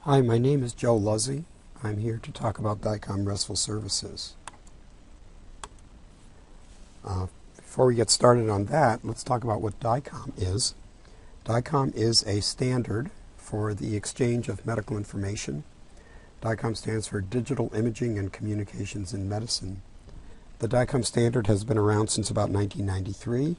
Hi, my name is Joe Luzzy. I'm here to talk about DICOM RESTful services. Before we get started on that, let's talk about what DICOM is. DICOM is a standard for the exchange of medical information. DICOM stands for Digital Imaging and Communications in Medicine. The DICOM standard has been around since about 1993,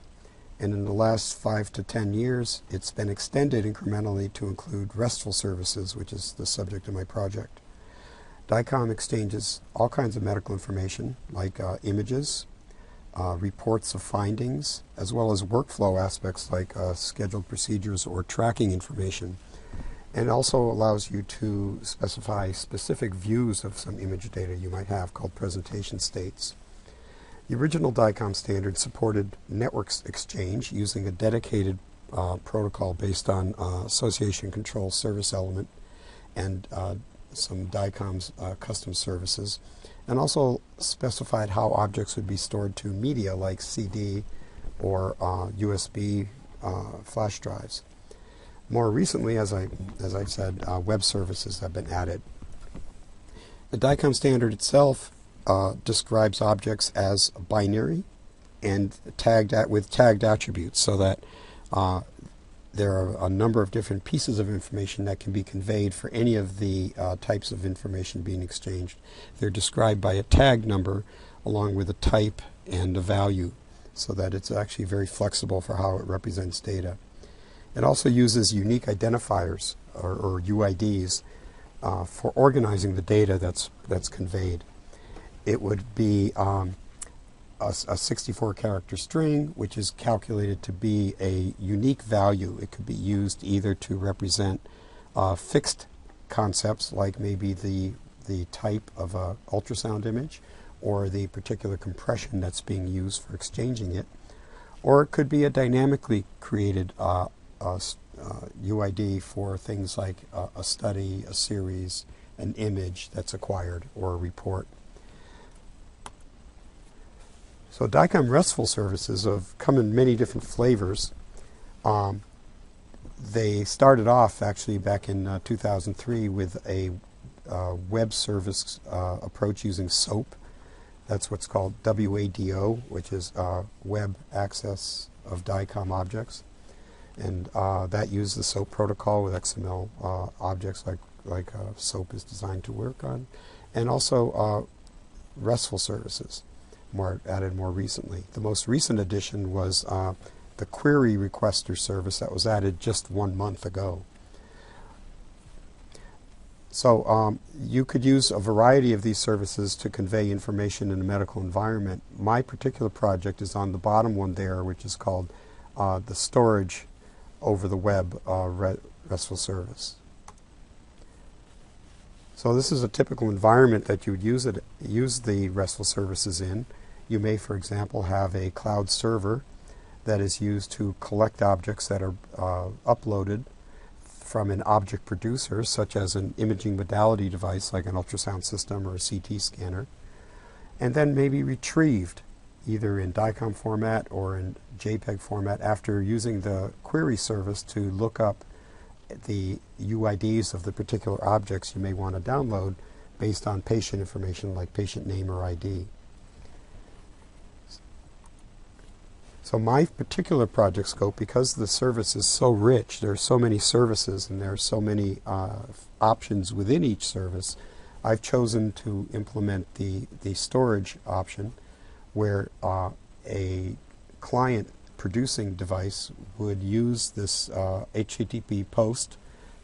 and in the last 5 to 10 years, it's been extended incrementally to include RESTful services, which is the subject of my project. DICOM exchanges all kinds of medical information, like images, reports of findings, as well as workflow aspects like scheduled procedures or tracking information. And also allows you to specify specific views of some image data you might have called presentation states. The original DICOM standard supported networks exchange using a dedicated protocol based on association control service element and some DICOM's custom services, and also specified how objects would be stored to media like CD or USB flash drives. More recently, as I said, web services have been added. The DICOM standard itself describes objects as binary and with tagged attributes, so that there are a number of different pieces of information that can be conveyed for any of the types of information being exchanged. They're described by a tag number along with a type and a value, so that it's actually very flexible for how it represents data. It also uses unique identifiers, or UIDs, for organizing the data that's conveyed. It would be a 64-character string, which is calculated to be a unique value. It could be used either to represent fixed concepts, like maybe the type of an ultrasound image or the particular compression that's being used for exchanging it, or it could be a dynamically created UID for things like a study, a series, an image that's acquired, or a report. So DICOM RESTful services have come in many different flavors. They started off actually back in 2003 with a web service approach using SOAP. That's what's called WADO, which is Web Access of DICOM Objects. And that used the SOAP protocol with XML objects like SOAP is designed to work on. And also RESTful services. Added more recently. The most recent addition was the query requester service that was added just 1 month ago. So you could use a variety of these services to convey information in a medical environment. My particular project is on the bottom one there, which is called the storage over the web RESTful service. So this is a typical environment that you would use the RESTful services in. You may, for example, have a cloud server that is used to collect objects that are uploaded from an object producer, such as an imaging modality device like an ultrasound system or a CT scanner, and then maybe retrieved either in DICOM format or in JPEG format after using the query service to look up the UIDs of the particular objects you may want to download based on patient information like patient name or ID. So my particular project scope, because the service is so rich, there are so many services and there are so many options within each service, I've chosen to implement the storage option, where a client producing device would use this HTTP post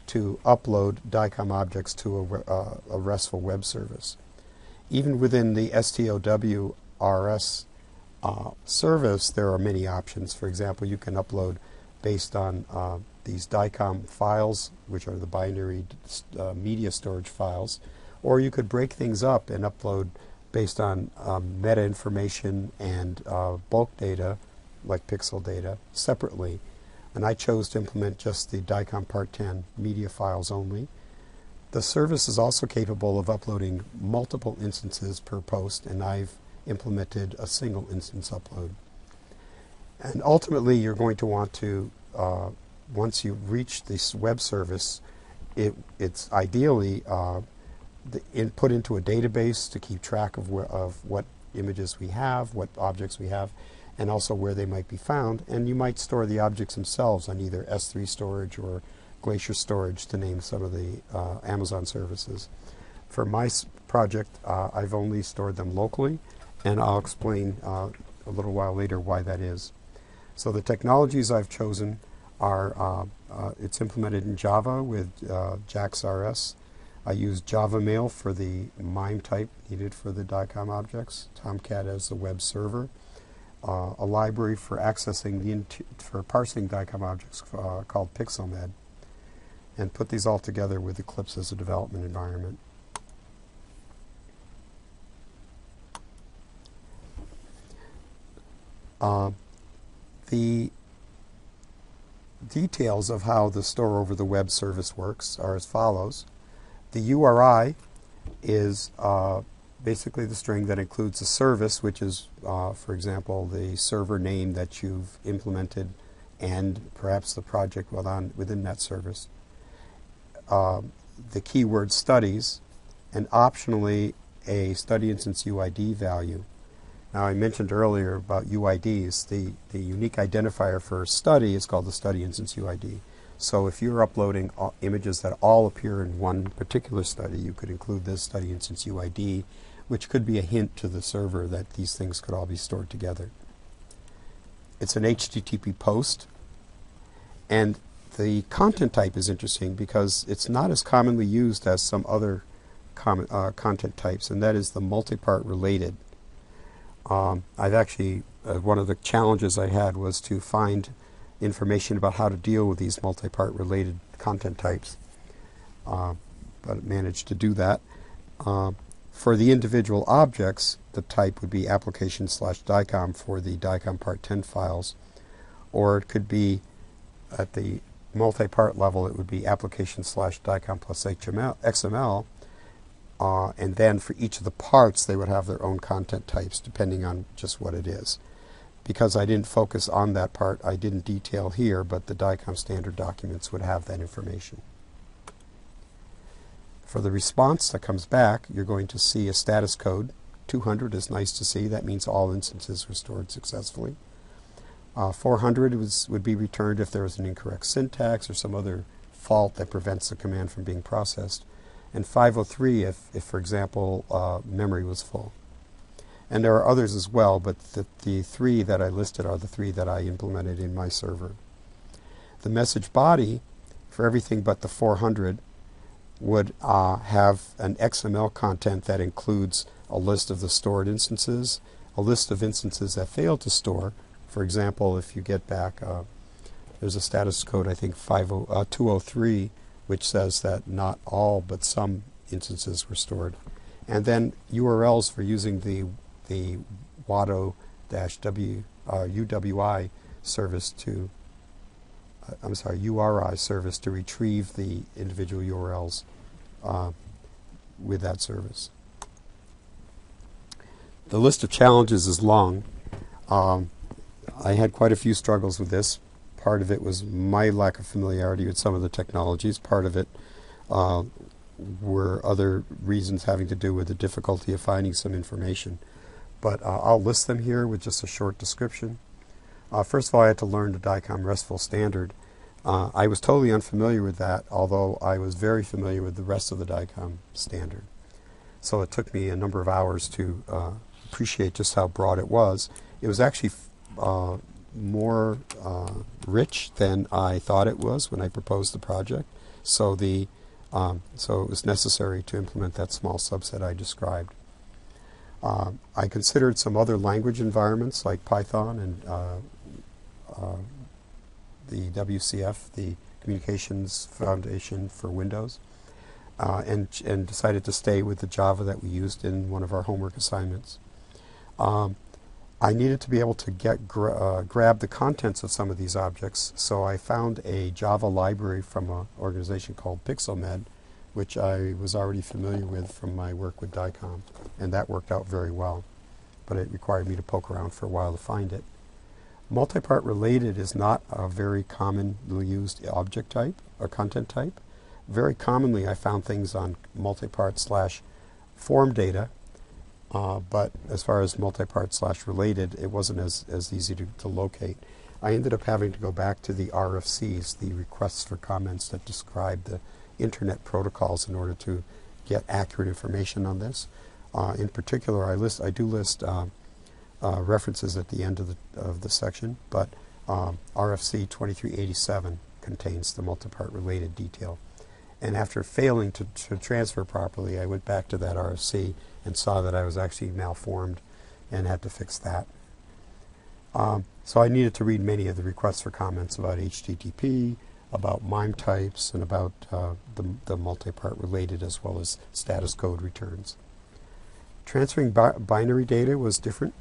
to upload DICOM objects to a RESTful web service. Even within the STOW-RS service, there are many options. For example, you can upload based on these DICOM files, which are the binary media storage files, or you could break things up and upload based on meta information and bulk data, like pixel data, separately. And I chose to implement just the DICOM Part 10 media files only. The service is also capable of uploading multiple instances per post, and I've implemented a single instance upload. And ultimately, you're going to want to, once you reach this web service, it's ideally put into a database to keep track of what images we have, what objects we have, and also where they might be found. And you might store the objects themselves on either S3 storage or Glacier storage, to name some of the Amazon services. For my project, I've only stored them locally, and I'll explain a little while later why that is. So the technologies I've chosen are, it's implemented in Java with JAX-RS. I use Java Mail for the MIME type needed for the DICOM objects, Tomcat as the web server, a library for accessing for parsing DICOM objects called PixelMed, and put these all together with Eclipse as a development environment. The details of how the store over the web service works are as follows. The URI is basically the string that includes the service, which is, for example, the server name that you've implemented and perhaps the project within that service. The keyword studies, and optionally a study instance UID value. Now, I mentioned earlier about UIDs. The unique identifier for a study is called the study instance UID. So if you're uploading images that all appear in one particular study, you could include this study instance UID, which could be a hint to the server that these things could all be stored together. It's an HTTP post, and the content type is interesting because it's not as commonly used as some other content types, and that is the multi-part related. I've actually, one of the challenges I had was to find information about how to deal with these multi-part related content types, but managed to do that. For the individual objects, the type would be application/DICOM for the DICOM Part 10 files, or it could be at the multi-part level, it would be application/DICOM plus XML, and then for each of the parts they would have their own content types depending on just what it is. Because I didn't focus on that part, I didn't detail here, but the DICOM standard documents would have that information. For the response that comes back, you're going to see a status code. 200 is nice to see. That means all instances were stored successfully. 400 would be returned if there was an incorrect syntax or some other fault that prevents the command from being processed. And 503 if for example, memory was full. And there are others as well, but the three that I listed are the three that I implemented in my server. The message body, for everything but the 400, would have an XML content that includes a list of the stored instances, a list of instances that failed to store. For example, if you get back, there's a status code, I think 203, which says that not all but some instances were stored. And then URLs for using the WADO-UWI service to, URI service to retrieve the individual URLs with that service. The list of challenges is long. I had quite a few struggles with this. Part of it was my lack of familiarity with some of the technologies. Part of it were other reasons having to do with the difficulty of finding some information. But I'll list them here with just a short description. First of all, I had to learn the DICOM RESTful standard. I was totally unfamiliar with that, although I was very familiar with the rest of the DICOM standard. So it took me a number of hours to appreciate just how broad it was. It was actually more rich than I thought it was when I proposed the project. So it was necessary to implement that small subset I described. I considered some other language environments like Python and the WCF, the Communications Foundation for Windows, and decided to stay with the Java that we used in one of our homework assignments. I needed to be able to grab the contents of some of these objects, so I found a Java library from an organization called PixelMed, which I was already familiar with from my work with DICOM, and that worked out very well. But it required me to poke around for a while to find it. Multi-part related is not a very commonly used object type or content type, very commonly I found things on multipart slash form data, but as far as multipart slash related, it wasn't as easy to locate. I ended up having to go back to the RFCs, the requests for comments that describe the internet protocols, in order to get accurate information on this. In particular, I do list references at the end of the section, but RFC 2387 contains the multipart related detail. And after failing to transfer properly, I went back to that RFC and saw that I was actually malformed and had to fix that. So I needed to read many of the requests for comments about HTTP, about MIME types, and about the multipart related, as well as status code returns. Transferring binary data was different.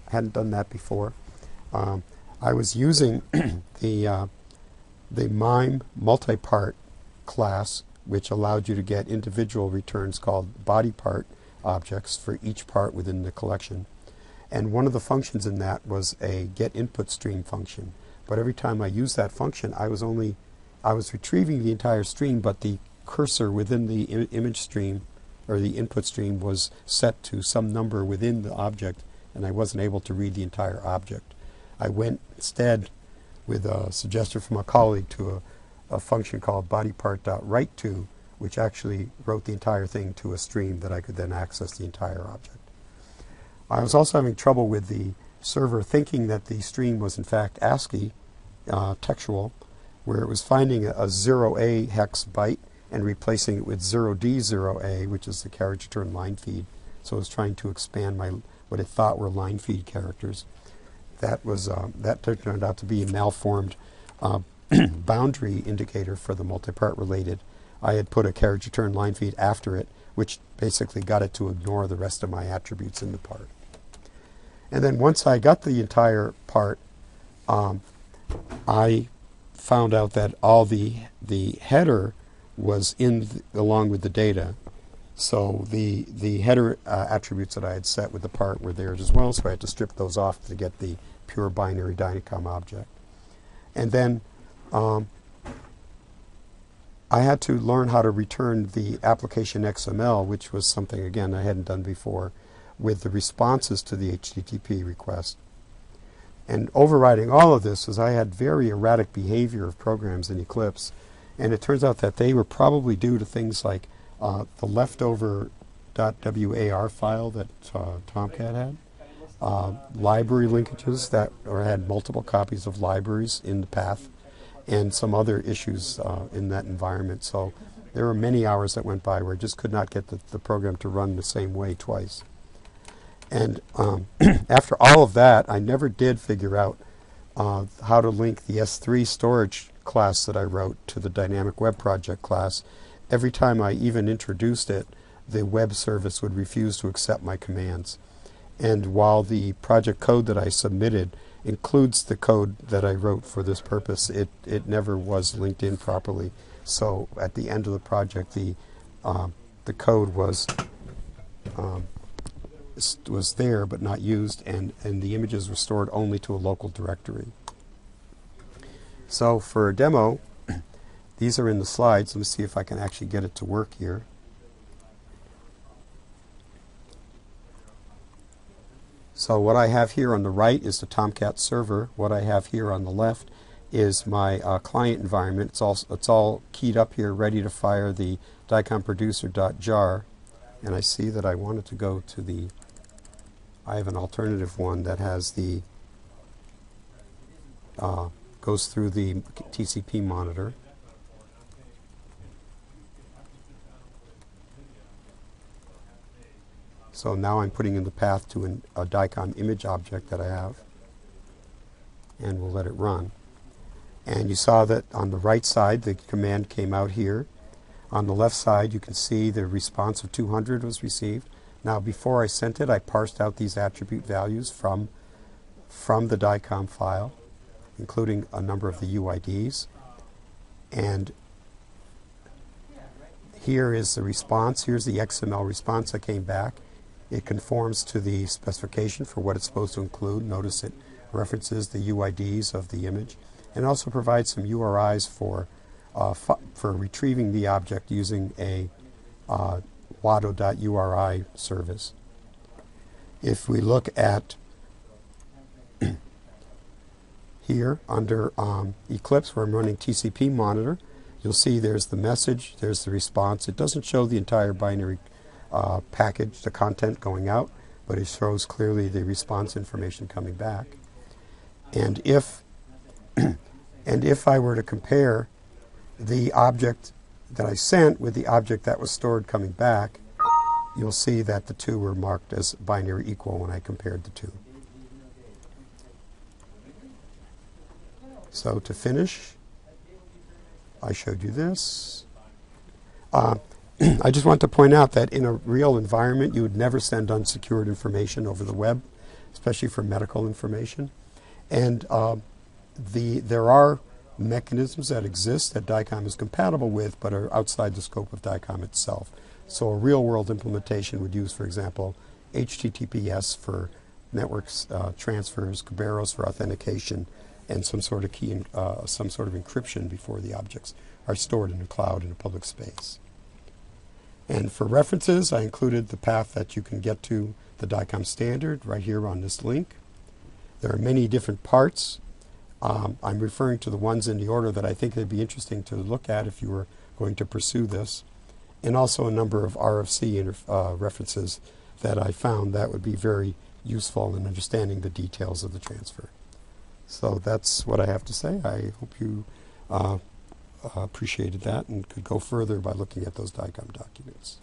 I hadn't done that before. I was using the MIME multipart class, which allowed you to get individual returns called body part objects for each part within the collection. And one of the functions in that was a get input stream function. But every time I used that function, I was retrieving the entire stream, but the cursor within the image stream, or the input stream, was set to some number within the object, and I wasn't able to read the entire object. I went instead, with a suggestion from a colleague, to a function called bodypart.write_to, which actually wrote the entire thing to a stream that I could then access the entire object. I was also having trouble with the server thinking that the stream was in fact ASCII textual, where it was finding a 0A hex byte and replacing it with 0D0A, which is the carriage return line feed. So it was trying to expand what it thought were line feed characters. That turned out to be a malformed boundary indicator for the multipart related. I had put a carriage return line feed after it, which basically got it to ignore the rest of my attributes in the part. And then once I got the entire part, I found out that all the header was along with the data. So the header attributes that I had set with the part were there as well, so I had to strip those off to get the pure binary DICOM object. And then I had to learn how to return the application XML, which was something, again, I hadn't done before, with the responses to the HTTP request. And overriding all of this was I had very erratic behavior of programs in Eclipse, and it turns out that they were probably due to things like the leftover .war file that Tomcat had, library linkages that had multiple copies of libraries in the path, and some other issues in that environment. So there were many hours that went by where I just could not get the program to run the same way twice. And after all of that, I never did figure out how to link the S3 storage class that I wrote to the Dynamic Web Project class. Every time I even introduced it, the web service would refuse to accept my commands. And while the project code that I submitted includes the code that I wrote for this purpose, it never was linked in properly. So at the end of the project, the code was there but not used, and the images were stored only to a local directory. So for a demo, these are in the slides. Let me see if I can actually get it to work here. So what I have here on the right is the Tomcat server. What I have here on the left is my client environment. It's all keyed up here, ready to fire the DICOM_producer.jar. And I see that I wanted to go to the, I have an alternative one that has the, goes through the TCP monitor. So now I'm putting in the path to a DICOM image object that I have, and we'll let it run. And you saw that on the right side the command came out here. On the left side you can see the response of 200 was received. Now before I sent it, I parsed out these attribute values from the DICOM file, including a number of the UIDs. And here is the response. Here's the XML response that came back. It conforms to the specification for what it's supposed to include. Notice it references the UIDs of the image, and also provides some URIs for for retrieving the object using a wado.uri service. If we look at here under Eclipse, where I'm running TCP monitor, you'll see there's the message, there's the response. It doesn't show the entire binary package, the content going out, but it shows clearly the response information coming back. And if and if I were to compare the object that I sent with the object that was stored coming back, you'll see that the two were marked as binary equal when I compared the two. So to finish, I showed you this. I just want to point out that in a real environment, you would never send unsecured information over the web, especially for medical information. And there are mechanisms that exist that DICOM is compatible with, but are outside the scope of DICOM itself. So a real-world implementation would use, for example, HTTPS for networks transfers, Kerberos for authentication, and some sort of key, some sort of encryption before the objects are stored in the cloud in a public space. And for references, I included the path that you can get to the DICOM standard right here on this link. There are many different parts. I'm referring to the ones in the order that I think they'd be interesting to look at if you were going to pursue this, and also a number of RFC references that I found that would be very useful in understanding the details of the transfer. So that's what I have to say. I hope you appreciated that and could go further by looking at those DICOM documents.